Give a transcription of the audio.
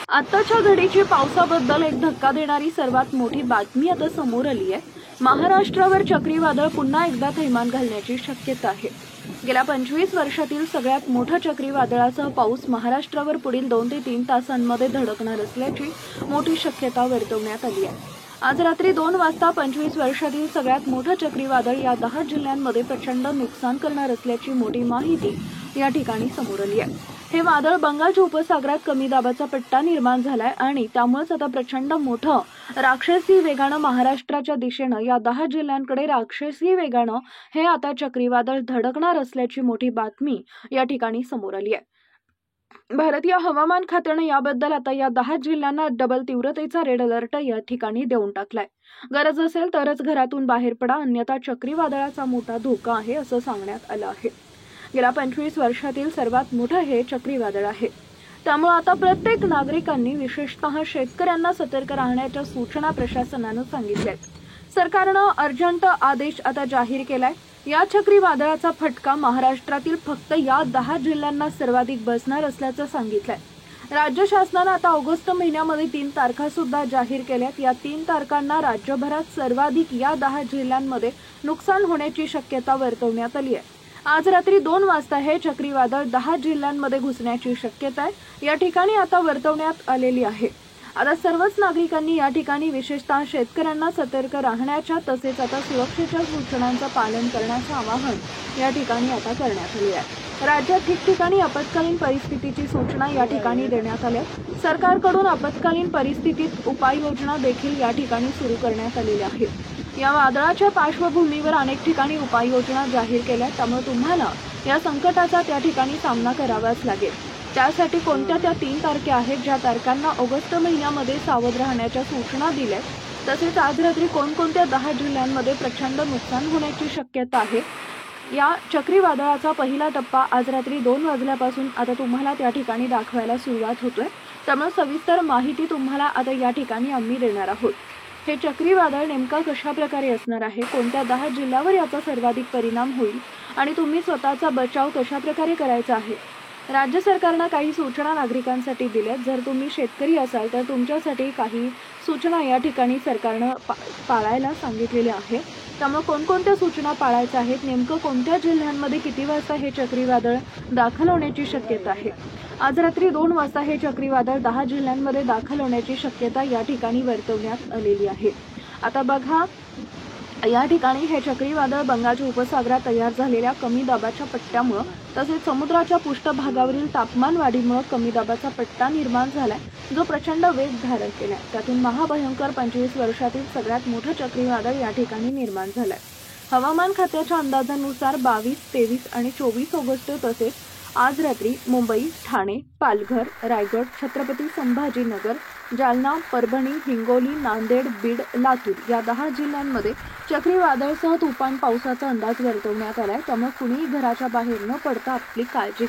आताच्या घडीची पावसाबद्दल एक धक्का देणारी सर्वात मोठी बातमी आता समोर आली आहे। महाराष्ट्रावर चक्रीवादळ पुन्हा एकदा थैमान घालण्याची शक्यता आहे। गेल्या 25 वर्षातील सगळ्यात मोठा चक्रीवादळासह पाऊस महाराष्ट्रावर पुढील 2 ते 3 तासांमध्ये धडकणार असल्याची मोठी शक्यता वर्तवण्यात आली आहे। आज रात्री 2 वाजता 25 वर्षातील सगळ्यात मोठं चक्रीवादळ या 10 जिल्ह्यांमध्ये प्रचंड नुकसान करणार असल्याची मोठी माहिती या ठिकाणी समोर आली आहे। हे वादळ बंगालच्या उपसागरात कमी दाबाचा पट्टा निर्माण झालाय आणि त्यामुळेच आता प्रचंड मोठं राक्षसी वेगानं महाराष्ट्राच्या दिशेनं या 10 जिल्ह्यांकडे राक्षसी वेगानं हे आता चक्रीवादळ धडकणार असल्याची मोठी बातमी या ठिकाणी समोर आली आहे। भारतीय हवामान खात्याने याबद्दल आता या 10 जिल्ह्यांना डबल तीव्रतेचा रेड अलर्ट या ठिकाणी देऊन टाकलाय। गरज असेल तरच घरातून बाहेर पडा, अन्यथा चक्रीवादळाचा मोठा धोका आहे असं सांगण्यात आलं आहे। गेल्या 25 वर्षातील सर्वात मोठं हे चक्रीवादळ आहे। त्यामुळे आता प्रत्येक नागरिकांनी विशेषतः शेतकऱ्यांना सतर्क राहण्याच्या सूचना प्रशासनानं सांगितल्यात। सरकारनं अर्जंट आदेश आता जाहीर केलाय। या चक्रीवादळाचा फटका महाराष्ट्रातील फक्त या 10 जिल्ह्यांना सर्वाधिक बसणार असल्याचं सांगितलंय। राज्य शासनानं आता ऑगस्ट महिन्यामध्ये 3 तारखा सुद्धा जाहीर केल्यात। या 3 तारखांना राज्यभरात सर्वाधिक या 10 जिल्ह्यांमध्ये नुकसान होण्याची शक्यता वर्तवण्यात आली आहे। आज रात्री 2 वाजता हे चक्रीवादळ 10 जिल्ह्यांमध्ये घुसण्याची शक्यता आहे या ठिकाणी आता वर्तवण्यात आलेली आहे। आता सर्वच नागरिकांनी या ठिकाणी विशेषतः शेतकऱ्यांना सतर्क राहण्याच्या तसेच आता सुरक्षेच्या सूचनांचं पालन करण्याचं आवाहन या ठिकाणी आता करण्यात आले आहे। राज्यात ठिकठिकाणी आपत्कालीन परिस्थितीची सूचना या ठिकाणी देण्यात आल्या। सरकारकडून आपत्कालीन परिस्थितीत उपाययोजना देखील या ठिकाणी सुरू करण्यात आलेल्या आहेत। या वादळाच्या पार्श्वभूमीवर अनेक ठिकाणी उपाययोजना जाहीर केल्या, त्यामुळे तुम्हाला या संकटाचा त्या ठिकाणी सामना करावाच लागेल। त्यासाठी कोणत्या त्या 3 तारखा आहेत ज्या तारखांना ऑगस्ट महिन्यामध्ये सावध राहण्याच्या सूचना दिल्या, तसेच आज रात्री कोणकोणत्या 10 जिल्ह्यांमध्ये प्रचंड नुकसान होण्याची शक्यता आहे। या चक्रीवादळाचा पहिला टप्पा आज रात्री 2 वाजल्यापासून आता तुम्हाला त्या ठिकाणी दाखवायला सुरुवात होतोय। त्यामुळे सविस्तर माहिती तुम्हाला आता या ठिकाणी आम्ही देणार आहोत। हे चक्रीवादळ नेमका कशा प्रकारे असणार आहे, कोणत्या 10 जिल्ह्यावर याचा सर्वाधिक परिणाम होईल आणि तुम्ही स्वतःचा बचाव कशा प्रकारे करायचा आहे। राज्य सरकारने काही सूचना नागरिकांसाठी दिल्यात। जर तुम्ही शेतकरी असाल तर तुमच्यासाठी काही सूचना या ठिकाणी सरकारने पाळायला सांगितलेल्या आहेत। त्यामुळे कोणकोणत्या सूचना पाळायच्या आहेत, नेमकं कोणत्या जिल्ह्यांमध्ये किती वाजता हे चक्रीवादळ दाखल होण्याची शक्यता आहे। आज रात्री 2 वाजता हे चक्रीवादळ 10 जिल्ह्यांमध्ये दाखल होण्याची शक्यता या ठिकाणी वर्तवण्यात आलेली आहे। आता बघा, या ठिकाणी हे चक्रीवादळ बंगालच्या उपसागरात तयार झालेल्या कमी दाबाच्या पट्ट्यामुळे तसेच समुद्राच्या पृष्ठभागावरील तापमान वाढीमुळे कमी दाबाचा पट्टा निर्माण झालाय, जो प्रचंड वेग धारण केलाय। त्यातून महाभयंकर 25 वर्षातील सगळ्यात मोठं चक्रीवादळ या ठिकाणी निर्माण झालंय। हवामान खात्याच्या अंदाजानुसार 22, 23 आणि 24 ऑगस्ट तसेच आज रात्री मुंबई, ठाणे, पालघर, रायगड, छत्रपती संभाजीनगर, जालना, परभणी, हिंगोली, नांदेड, बीड, लातूर या 10 जिल्ह्यांमध्ये चक्रीवादळासह तुफान पावसाचा अंदाज वर्तवण्यात आलाय। त्यामुळे कुणीही घराच्या बाहेर न पडता आपली काळजी